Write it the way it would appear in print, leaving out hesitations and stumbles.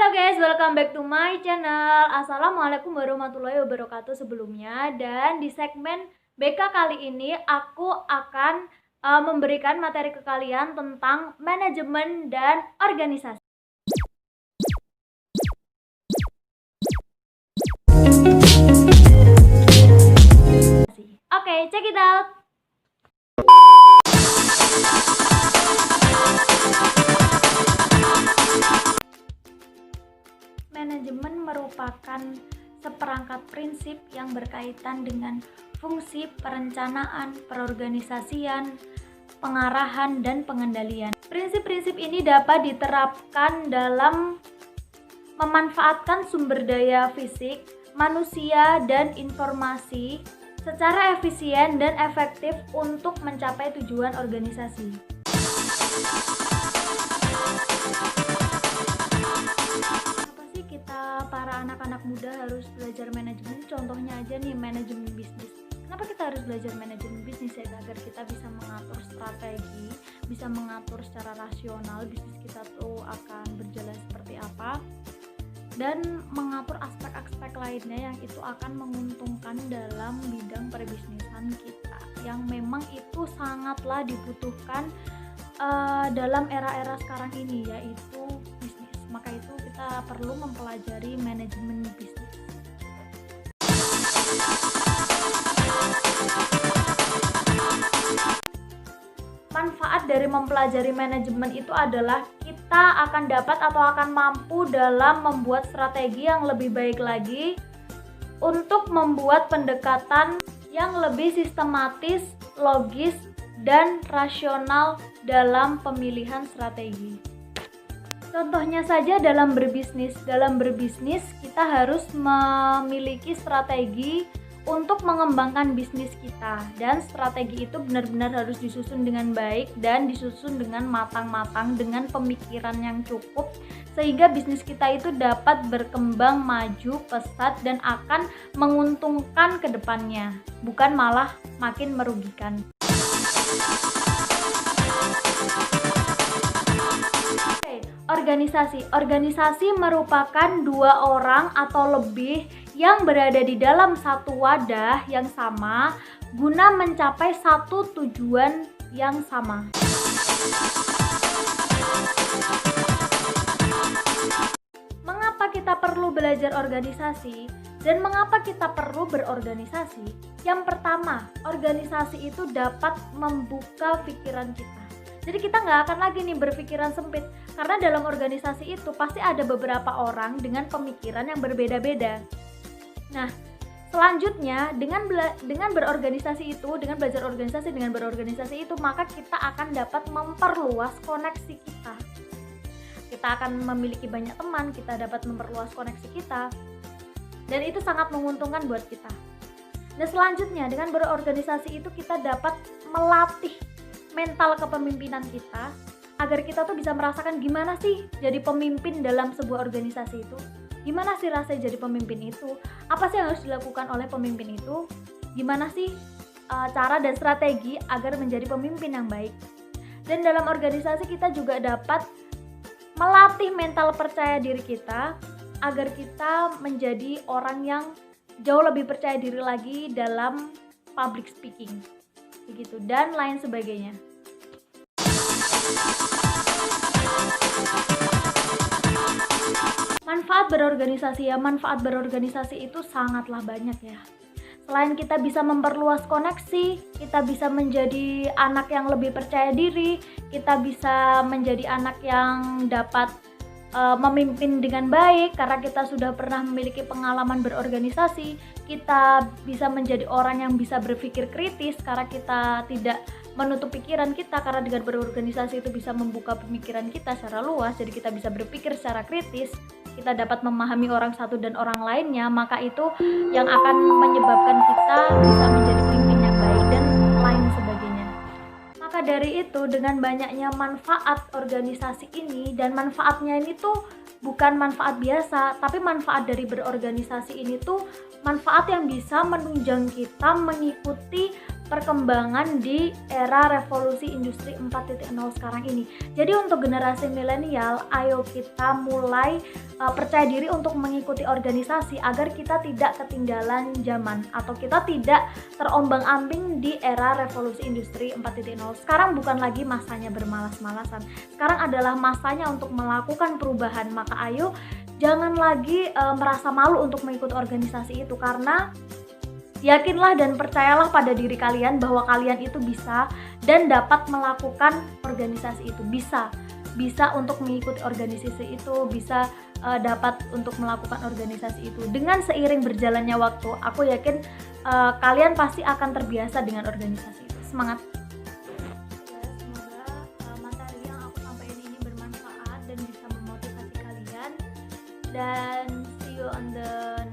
Halo guys, welcome back to my channel. Assalamualaikum warahmatullahi wabarakatuh sebelumnya. Dan di segmen BK kali ini aku akan memberikan materi ke kalian tentang manajemen dan organisasi. Oke, check it out. Manajemen merupakan seperangkat prinsip yang berkaitan dengan fungsi perencanaan, perorganisasian, pengarahan, dan pengendalian. Prinsip-prinsip ini dapat diterapkan dalam memanfaatkan sumber daya fisik, manusia, dan informasi secara efisien dan efektif untuk mencapai tujuan organisasi. Para anak-anak muda harus belajar manajemen. Contohnya aja nih, manajemen bisnis. Kenapa kita harus belajar manajemen bisnis ya? Agar kita bisa mengatur strategi, bisa mengatur secara rasional bisnis kita tuh akan berjalan seperti apa, dan mengatur aspek-aspek lainnya yang itu akan menguntungkan dalam bidang perbisnisan kita, yang memang itu sangatlah dibutuhkan dalam era-era sekarang ini, yaitu bisnis. Maka itu kita perlu mempelajari manajemen bisnis. Manfaat dari mempelajari manajemen itu adalah kita akan dapat atau akan mampu dalam membuat strategi yang lebih baik lagi untuk membuat pendekatan yang lebih sistematis, logis, dan rasional dalam pemilihan strategi. Contohnya saja dalam berbisnis. Dalam berbisnis kita harus memiliki strategi untuk mengembangkan bisnis kita, dan strategi itu benar-benar harus disusun dengan baik dan disusun dengan matang-matang dengan pemikiran yang cukup sehingga bisnis kita itu dapat berkembang maju pesat dan akan menguntungkan ke depannya, bukan malah makin merugikan. Organisasi merupakan dua orang atau lebih yang berada di dalam satu wadah yang sama guna mencapai satu tujuan yang sama. Mengapa kita perlu belajar organisasi dan mengapa kita perlu berorganisasi? Yang pertama, organisasi itu dapat membuka pikiran kita. Jadi kita nggak akan lagi nih berpikiran sempit, karena dalam organisasi itu pasti ada beberapa orang dengan pemikiran yang berbeda-beda. Nah, selanjutnya dengan berorganisasi itu, dengan belajar organisasi, dengan berorganisasi itu, maka kita akan dapat memperluas koneksi kita. Kita akan memiliki banyak teman, kita dapat memperluas koneksi kita, dan itu sangat menguntungkan buat kita. Nah, selanjutnya dengan berorganisasi itu kita dapat melatih mental kepemimpinan kita agar kita tuh bisa merasakan gimana sih jadi pemimpin dalam sebuah organisasi itu, gimana sih rasanya jadi pemimpin itu, apa sih yang harus dilakukan oleh pemimpin itu, gimana sih cara dan strategi agar menjadi pemimpin yang baik. Dan dalam organisasi kita juga dapat melatih mental percaya diri kita agar kita menjadi orang yang jauh lebih percaya diri lagi dalam public speaking, begitu, dan lain sebagainya. Manfaat berorganisasi itu sangatlah banyak ya. Selain kita bisa memperluas koneksi, kita bisa menjadi anak yang lebih percaya diri, kita bisa menjadi anak yang dapat memimpin dengan baik karena kita sudah pernah memiliki pengalaman berorganisasi. Kita bisa menjadi orang yang bisa berpikir kritis karena kita tidak menutup pikiran kita, karena dengan berorganisasi itu bisa membuka pemikiran kita secara luas, jadi kita bisa berpikir secara kritis, kita dapat memahami orang satu dan orang lainnya, maka itu yang akan menyebabkan kita bisa menjadi pemimpin yang baik dan lain sebagainya. Maka dari itu, dengan banyaknya manfaat organisasi ini, dan manfaatnya ini tuh bukan manfaat biasa, tapi manfaat dari berorganisasi ini tuh manfaat yang bisa menunjang kita mengikuti perkembangan di era revolusi industri 4.0 sekarang ini. Jadi untuk generasi milenial, ayo kita mulai percaya diri untuk mengikuti organisasi agar kita tidak ketinggalan zaman atau kita tidak terombang-ambing di era revolusi industri 4.0. Sekarang bukan lagi masanya bermalas-malasan. Sekarang adalah masanya untuk melakukan perubahan. Maka ayo jangan lagi merasa malu untuk mengikuti organisasi itu, karena yakinlah dan percayalah pada diri kalian bahwa kalian itu bisa dan dapat melakukan organisasi itu. Bisa untuk mengikuti organisasi itu, bisa dapat untuk melakukan organisasi itu. Dengan seiring berjalannya waktu, aku yakin kalian pasti akan terbiasa dengan organisasi itu. Semangat! Ya, semoga materi yang aku sampaikan ini bermanfaat dan bisa memotivasi kalian. Dan see you on the